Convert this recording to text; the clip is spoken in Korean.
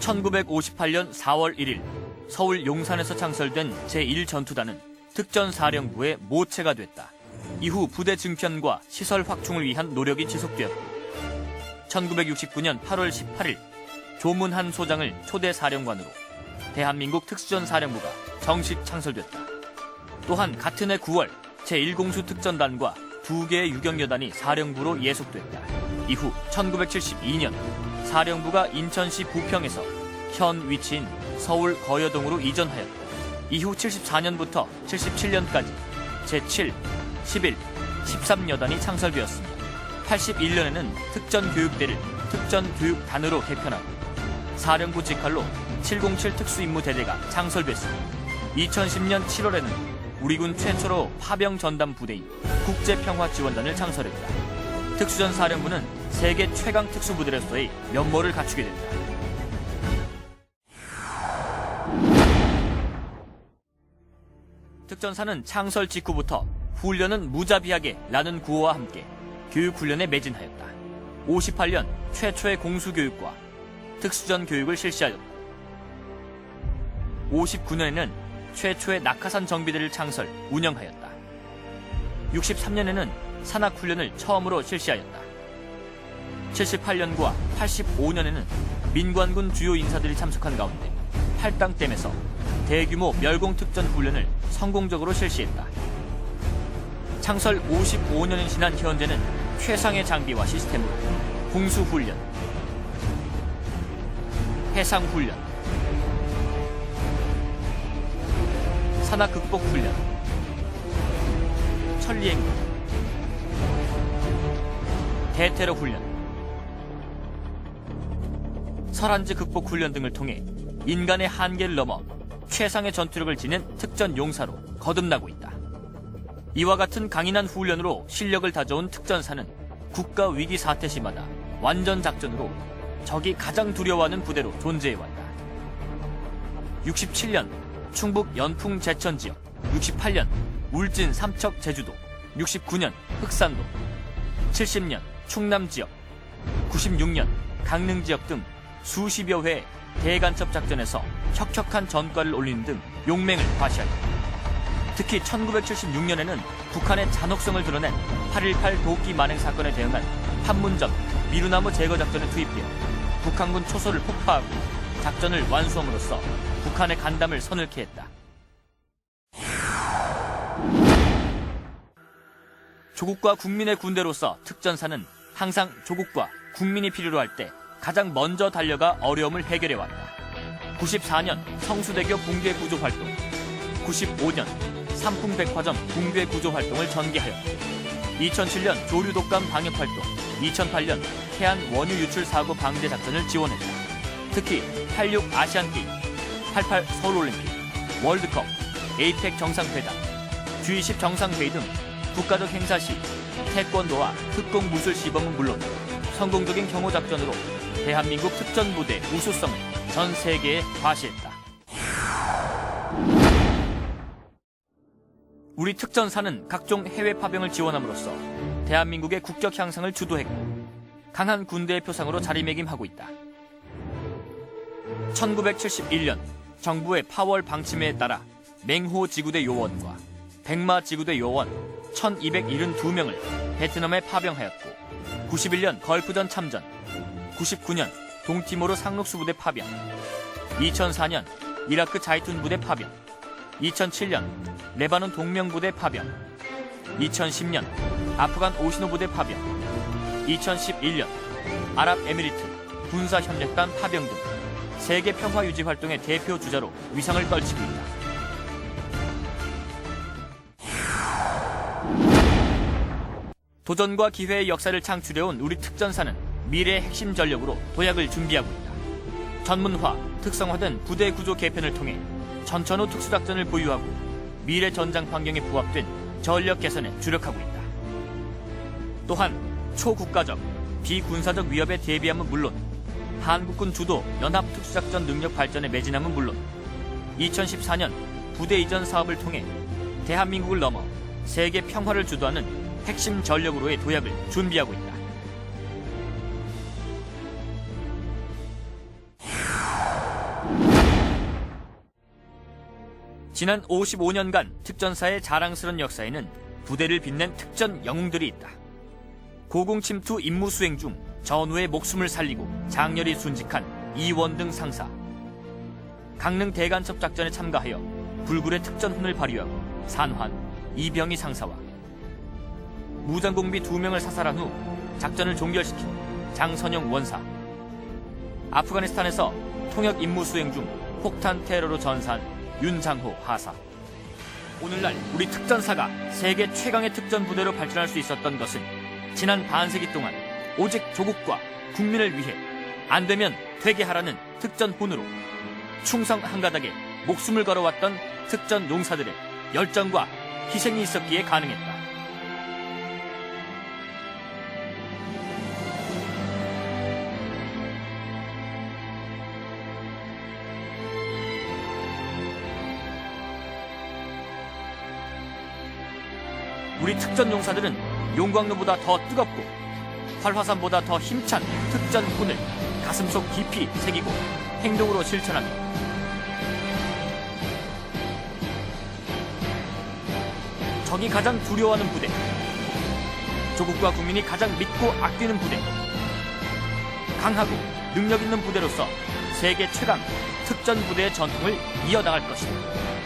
1958년 4월 1일 서울 용산에서 창설된 제1전투단은 특전사령부의 모체가 됐다. 이후 부대 증편과 시설 확충을 위한 노력이 지속되었고 1969년 8월 18일 조문한 소장을 초대 사령관으로 대한민국 특수전사령부가 정식 창설됐다. 또한 같은 해 9월 제1공수 특전단과 2개의 유격여단이 사령부로 예속됐다. 이후 1972년 사령부가 인천시 부평에서 현 위치인 서울 거여동으로 이전하였고 이후 74년부터 77년까지 제7, 11, 13여단이 창설되었으며 81년에는 특전교육대를 특전교육단으로 개편하고 사령부 직할로 707 특수임무대대가 창설됐으며 2010년 7월에는 우리군 최초로 파병 전담 부대인 국제평화지원단을 창설했다. 특수전사령부는 세계 최강 특수부대로서의 면모를 갖추게 된다. 특전사는 창설 직후부터 훈련은 무자비하게 라는 구호와 함께 교육훈련에 매진하였다. 58년 최초의 공수교육과 특수전 교육을 실시하였고 59년에는 최초의 낙하산 정비대를 창설, 운영하였다. 63년에는 산악훈련을 처음으로 실시하였다. 78년과 85년에는 민관군 주요 인사들이 참석한 가운데 팔당댐에서 대규모 멸공특전 훈련을 성공적으로 실시했다. 창설 55년이 지난 현재는 최상의 장비와 시스템으로 공수훈련, 해상훈련, 산악극복훈련, 천리행군, 대테러훈련, 설한지 극복훈련 등을 통해 인간의 한계를 넘어 최상의 전투력을 지닌 특전용사로 거듭나고 있다. 이와 같은 강인한 훈련으로 실력을 다져온 특전사는 국가 위기 사태 시마다 완전 작전으로 적이 가장 두려워하는 부대로 존재해왔다. 67년 충북 연풍 제천 지역, 68년 울진 삼척 제주도, 69년 흑산도, 70년 충남 지역, 96년 강릉 지역 등 수십여 회 대간첩 작전에서 혁혁한 전과를 올리는 등 용맹을 과시하였다. 특히 1976년에는 북한의 잔혹성을 드러낸 8.18 도끼 만행 사건에 대응한 판문점 미루나무 제거 작전에 투입되어 북한군 초소를 폭파하고 작전을 완수함으로써 북한의 간담을 서늘케 했다. 조국과 국민의 군대로서 특전사는 항상 조국과 국민이 필요로 할 때 가장 먼저 달려가 어려움을 해결해왔다. 94년 성수대교 붕괴 구조 활동, 95년 삼풍백화점 붕괴 구조 활동을 전개하였고 2007년 조류독감 방역 활동, 2008년 해안 원유 유출 사고 방제 작전을 지원했다. 특히 86 아시안게임, 88 서울올림픽, 월드컵, 에이펙 정상회담, G20 정상회의 등 국가적 행사 시 태권도와 흑공무술 시범은 물론 성공적인 경호작전으로 대한민국 특전부대 우수성을 전 세계에 과시했다. 우리 특전사는 각종 해외 파병을 지원함으로써 대한민국의 국격 향상을 주도했고 강한 군대의 표상으로 자리매김하고 있다. 1971년 정부의 파월 방침에 따라 맹호 지구대 요원과 백마 지구대 요원 1272명을 베트남에 파병하였고 91년 걸프전 참전, 99년 동티모르 상록수부대 파병, 2004년 이라크 자이툰 부대 파병, 2007년 레바논 동명부대 파병, 2010년 아프간 오시노 부대 파병, 2011년 아랍에미리트 군사협력단 파병 등 세계 평화유지 활동의 대표 주자로 위상을 떨치고 있다. 도전과 기회의 역사를 창출해온 우리 특전사는 미래의 핵심 전력으로 도약을 준비하고 있다. 전문화, 특성화된 부대 구조 개편을 통해 전천후 특수작전을 보유하고 미래 전장 환경에 부합된 전력 개선에 주력하고 있다. 또한 초국가적, 비군사적 위협에 대비함은 물론 한국군 주도 연합특수작전 능력 발전에 매진함은 물론 2014년 부대 이전 사업을 통해 대한민국을 넘어 세계 평화를 주도하는 핵심 전력으로의 도약을 준비하고 있다. 지난 55년간 특전사의 자랑스런 역사에는 부대를 빛낸 특전 영웅들이 있다. 고공침투 임무 수행 중 전우의 목숨을 살리고 장렬히 순직한 이원등 상사, 강릉 대간첩 작전에 참가하여 불굴의 특전훈을 발휘하고 산환 이병희 상사와 무장공비 2명을 사살한 후 작전을 종결시킨 장선영 원사, 아프가니스탄에서 통역 임무 수행 중 폭탄 테러로 전사한 윤장호 하사. 오늘날 우리 특전사가 세계 최강의 특전 부대로 발전할 수 있었던 것은 지난 반세기 동안 오직 조국과 국민을 위해 안 되면 되게 하라는 특전훈으로 충성 한가닥에 목숨을 걸어왔던 특전 용사들의 열정과 희생이 있었기에 가능했다. 우리 특전 용사들은 용광로보다 더 뜨겁고 활화산보다 더 힘찬 특전훈을 가슴속 깊이 새기고 행동으로 실천하며 적이 가장 두려워하는 부대, 조국과 국민이 가장 믿고 아끼는 부대, 강하고 능력 있는 부대로서 세계 최강 특전 부대의 전통을 이어나갈 것이다.